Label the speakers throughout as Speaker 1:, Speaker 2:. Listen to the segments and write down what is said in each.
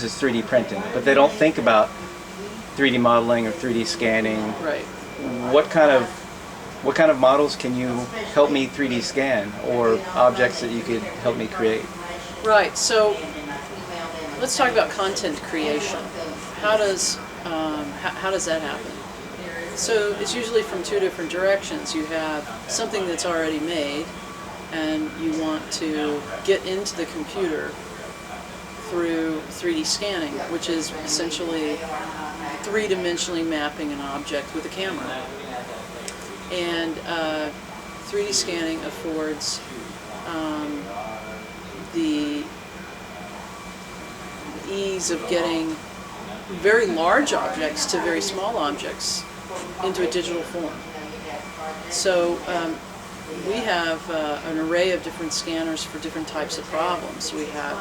Speaker 1: is 3D printing, but they don't think about 3D modeling or 3D scanning.
Speaker 2: Right.
Speaker 1: What kind of models can you help me 3D scan, or objects that you could help me create?
Speaker 2: Right. So let's talk about content creation. How does that happen? So it's usually from two different directions. You have something that's already made, and you want to get into the computer through 3D scanning, which is essentially three-dimensionally mapping an object with a camera. And 3D scanning affords the ease of getting very large objects to very small objects into a digital form. So we have an array of different scanners for different types of problems. We have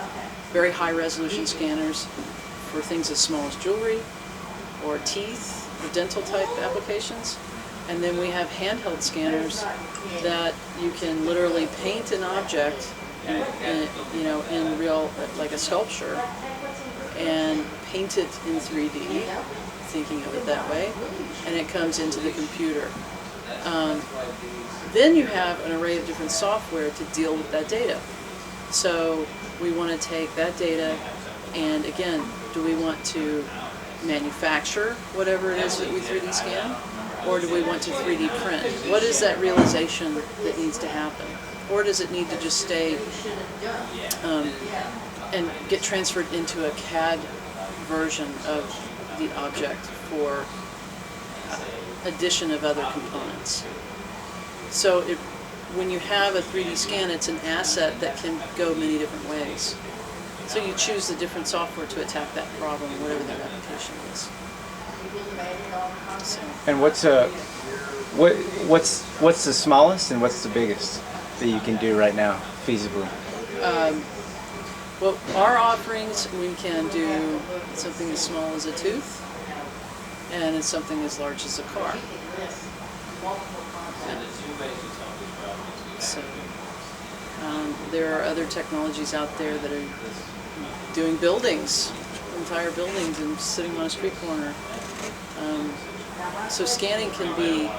Speaker 2: very high resolution scanners for things as small as jewelry or teeth or dental type applications. And then we have handheld scanners that you can literally paint an object in real, like a sculpture, and paint it in 3D, thinking of it that way, and it comes into the computer. Then you have an array of different software to deal with that data. So we want to take that data, and again, do we want to manufacture whatever it is that we 3D scan, or do we want to 3D print? What is that realization that needs to happen? Or does it need to just stay and get transferred into a CAD version of the object for addition of other components? So when you have a 3D scan, it's an asset that can go many different ways. So you choose the different software to attack that problem, whatever that application is. So.
Speaker 1: And what's the smallest and what's the biggest that you can do right now, feasibly?
Speaker 2: Well, our offerings, we can do something as small as a tooth, and it's something as large as a car. So there are other technologies out there that are doing buildings, entire buildings, and sitting on a street corner. So scanning can be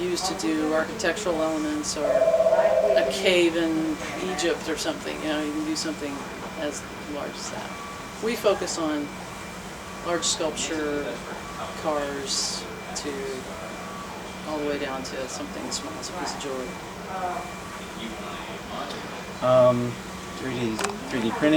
Speaker 2: used to do architectural elements, or a cave in Egypt or something. You know, you can do something as large as that. We focus on large sculpture, cars, to all the way down to something as small as a piece of jewelry.
Speaker 1: 3D printing.